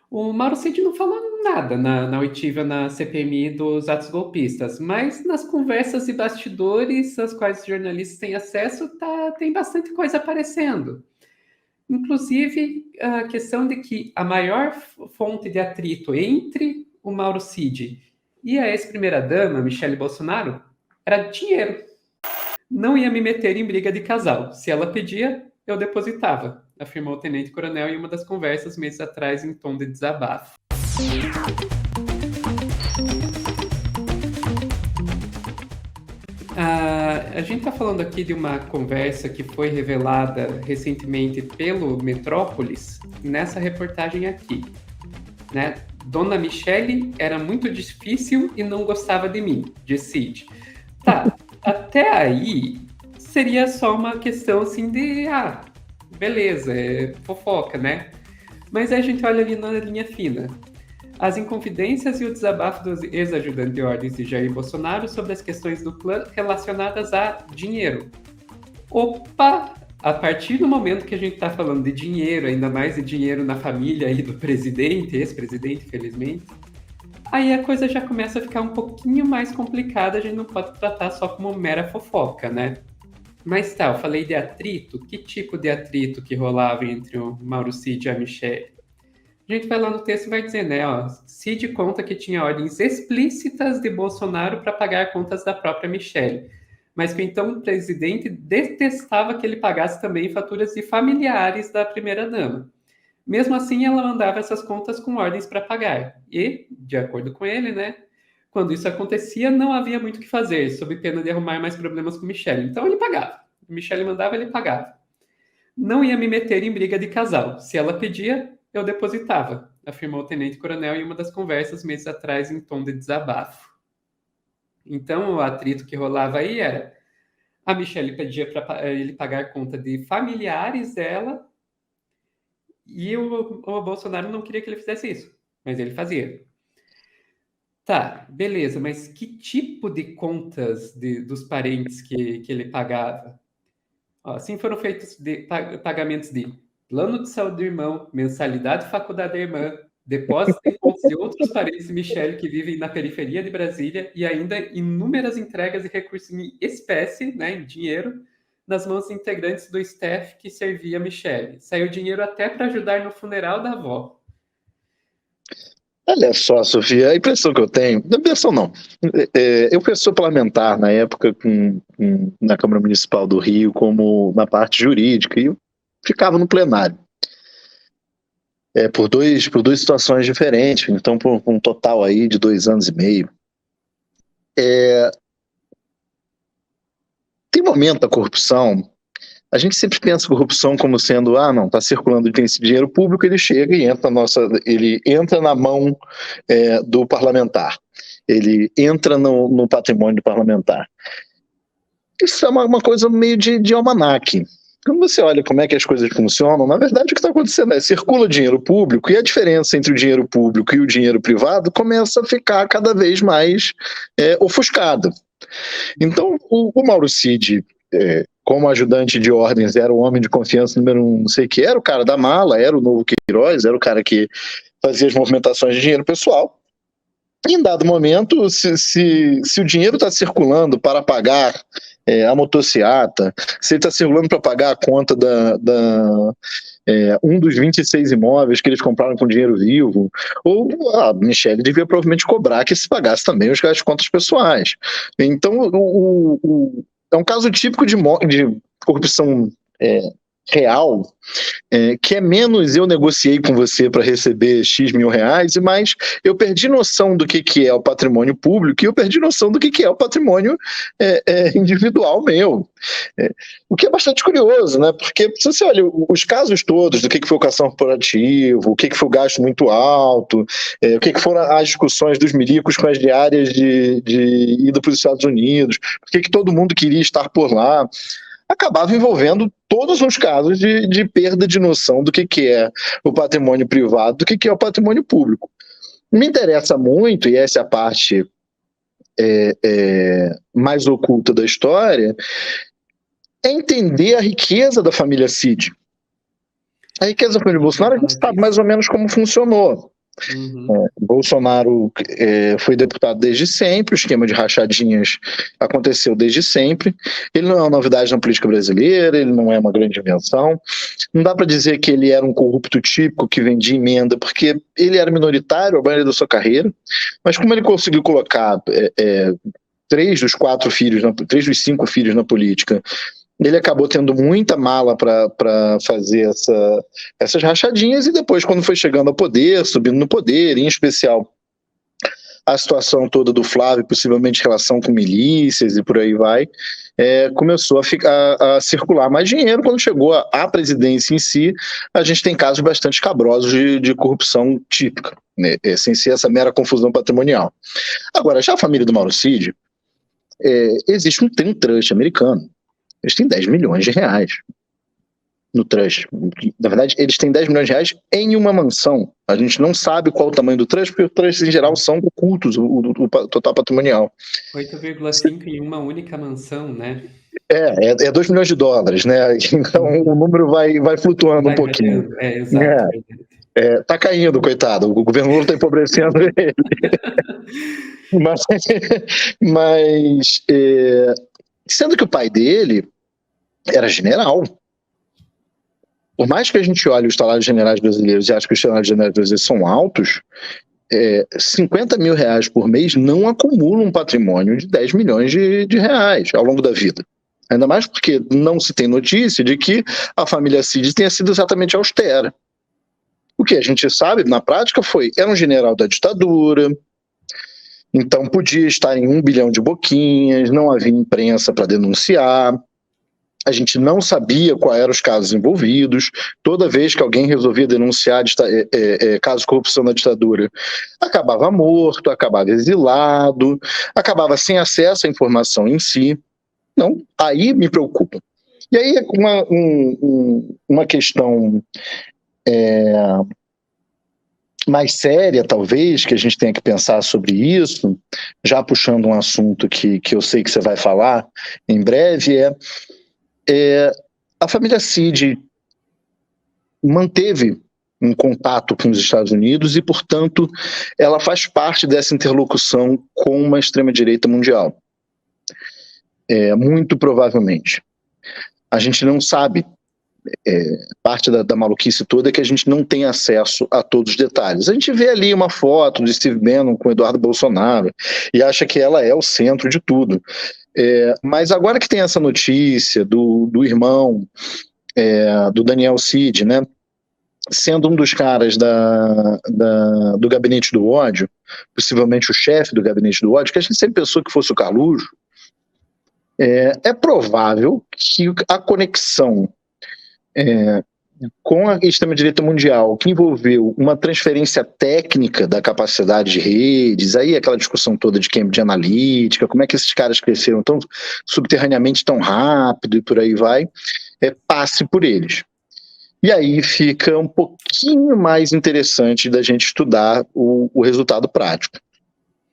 O Mauro Cid não falou nada na oitiva na CPMI dos atos golpistas, mas nas conversas e bastidores, às quais os jornalistas têm acesso, tem bastante coisa aparecendo. Inclusive, a questão de que a maior fonte de atrito entre o Mauro Cid e a ex-primeira-dama, Michele Bolsonaro, era dinheiro. Não ia me meter em briga de casal. Se ela pedia, eu depositava, afirmou o tenente-coronel em uma das conversas meses atrás em tom de desabafo. A gente está falando aqui de uma conversa que foi revelada recentemente pelo Metrópolis, nessa reportagem aqui. Né? Dona Michele era muito difícil e não gostava de mim, de Cid. Tá, até aí seria só uma questão assim de, beleza, é fofoca, né? Mas aí a gente olha ali na linha fina. As inconfidências e o desabafo dos ex-ajudantes de ordens de Jair Bolsonaro sobre as questões do clã relacionadas a dinheiro. Opa! A partir do momento que a gente está falando de dinheiro, ainda mais de dinheiro na família aí do presidente, ex-presidente, felizmente, aí a coisa já começa a ficar um pouquinho mais complicada, a gente não pode tratar só como mera fofoca, né? Mas tá, eu falei de atrito, que tipo de atrito que rolava entre o Mauro Cid e a Michelle? A gente vai lá no texto e vai dizer, né, ó, Cid conta que tinha ordens explícitas de Bolsonaro para pagar contas da própria Michelle, mas que então o presidente detestava que ele pagasse também faturas de familiares da primeira-dama. Mesmo assim, ela mandava essas contas com ordens para pagar. E, de acordo com ele, né, quando isso acontecia, não havia muito o que fazer, sob pena de arrumar mais problemas com Michelle. Então ele pagava. Michelle mandava, ele pagava. Não ia me meter em briga de casal. Se ela pedia, eu depositava, afirmou o tenente-coronel em uma das conversas meses atrás em tom de desabafo. Então, o atrito que rolava aí era a Michelle pedia para ele pagar conta de familiares dela e o Bolsonaro não queria que ele fizesse isso, mas ele fazia. Tá, beleza, mas que tipo de contas dos parentes que ele pagava? Ó, assim foram feitos pagamentos de plano de saúde do irmão, mensalidade de faculdade da irmã, depósito em contas de outros parentes de Michele que vivem na periferia de Brasília e ainda inúmeras entregas de recursos em espécie, né, em dinheiro, nas mãos de integrantes do staff que servia Michele. Saiu dinheiro até para ajudar no funeral da avó. Olha só, Sofia, a impressão que eu tenho, não é impressão não, eu fui parlamentar na época na Câmara Municipal do Rio como na parte jurídica e eu ficava no plenário. Por duas situações diferentes, então por um total aí de 2 anos e meio. Tem momento da corrupção, a gente sempre pensa corrupção como sendo, não, está circulando esse dinheiro público, ele chega e ele entra na mão do parlamentar, ele entra no patrimônio do parlamentar. Isso é uma coisa meio de almanaque. Quando você olha como é que as coisas funcionam, na verdade o que está acontecendo é circula dinheiro público e a diferença entre o dinheiro público e o dinheiro privado começa a ficar cada vez mais ofuscada. Então, o Mauro Cid, como ajudante de ordens, era o homem de confiança número 1, não sei o que, era o cara da mala, era o novo Queiroz, era o cara que fazia as movimentações de dinheiro pessoal. Em dado momento, se o dinheiro está circulando para pagar a motociata, se ele está circulando para pagar a conta um dos 26 imóveis que eles compraram com dinheiro vivo, ou a Michelle devia provavelmente cobrar que se pagasse também as contas pessoais. Então, é um caso típico de corrupção real, que é menos eu negociei com você para receber X mil reais, e mais eu perdi noção do que é o patrimônio público e eu perdi noção do que é o patrimônio individual meu. O que é bastante curioso, né? Porque se você olha os casos todos do que foi o cação corporativo, o que foi o gasto muito alto, o que foram as discussões dos milicos com as diárias de ida para os Estados Unidos, por que todo mundo queria estar por lá, acabava envolvendo todos os casos de perda de noção do que é o patrimônio privado, do que é o patrimônio público. Me interessa muito, e essa é a parte mais oculta da história, é entender a riqueza da família Cid. A riqueza da família Bolsonaro, a gente sabe mais ou menos como funcionou. Uhum. Bolsonaro foi deputado desde sempre, o esquema de rachadinhas aconteceu desde sempre. Ele não é uma novidade na política brasileira, ele não é uma grande invenção. Não dá para dizer que ele era um corrupto típico que vendia emenda, porque ele era minoritário a maioria da sua carreira, mas como ele conseguiu colocar três dos cinco filhos na política, ele acabou tendo muita mala para fazer essas rachadinhas, e depois, quando foi chegando ao poder, subindo no poder, em especial a situação toda do Flávio, possivelmente relação com milícias e por aí vai, começou a circular mais dinheiro. Quando chegou à presidência em si, a gente tem casos bastante escabrosos de corrupção típica, né, sem ser essa mera confusão patrimonial. Agora, já a família do Mauro Cid, tem um trust americano. Eles têm 10 milhões de reais no trust. Na verdade, eles têm 10 milhões de reais em uma mansão. A gente não sabe qual o tamanho do trust, porque os trusts, em geral, são ocultos, o total patrimonial. 8,5 em uma única mansão, né? É 2 milhões de dólares, né? Então o número vai flutuando um pouquinho. Exato. Tá caindo, coitado. O governo Lula tá empobrecendo ele. Mas sendo que o pai dele era general. Por mais que a gente olhe os salários generais brasileiros e ache que os salários generais brasileiros são altos, 50 mil reais por mês não acumulam um patrimônio de 10 milhões de reais ao longo da vida. Ainda mais porque não se tem notícia de que a família Cid tenha sido exatamente austera. O que a gente sabe, na prática, era um general da ditadura, então podia estar em 1 bilhão de boquinhas, não havia imprensa para denunciar, a gente não sabia quais eram os casos envolvidos. Toda vez que alguém resolvia denunciar casos de corrupção na ditadura, acabava morto, acabava exilado, acabava sem acesso à informação em si. Não, aí me preocupa. E aí uma questão mais séria, talvez, que a gente tenha que pensar sobre isso, já puxando um assunto que eu sei que você vai falar em breve, a família Cid manteve um contato com os Estados Unidos e, portanto, ela faz parte dessa interlocução com uma extrema-direita mundial. Muito provavelmente. A gente não sabe. Parte da maluquice toda é que a gente não tem acesso a todos os detalhes. A gente vê ali uma foto de Steve Bannon com Eduardo Bolsonaro e acha que ela é o centro de tudo. Mas agora que tem essa notícia do irmão do Daniel Cid, né, sendo um dos caras do Gabinete do Ódio, possivelmente o chefe do Gabinete do Ódio, que a gente sempre pensou que fosse o Carluxo, é provável que a conexão com a extrema-direita mundial, que envolveu uma transferência técnica da capacidade de redes, aí aquela discussão toda de Cambridge Analytica, como é que esses caras cresceram tão subterraneamente tão rápido e por aí vai, passe por eles. E aí fica um pouquinho mais interessante da gente estudar o resultado prático.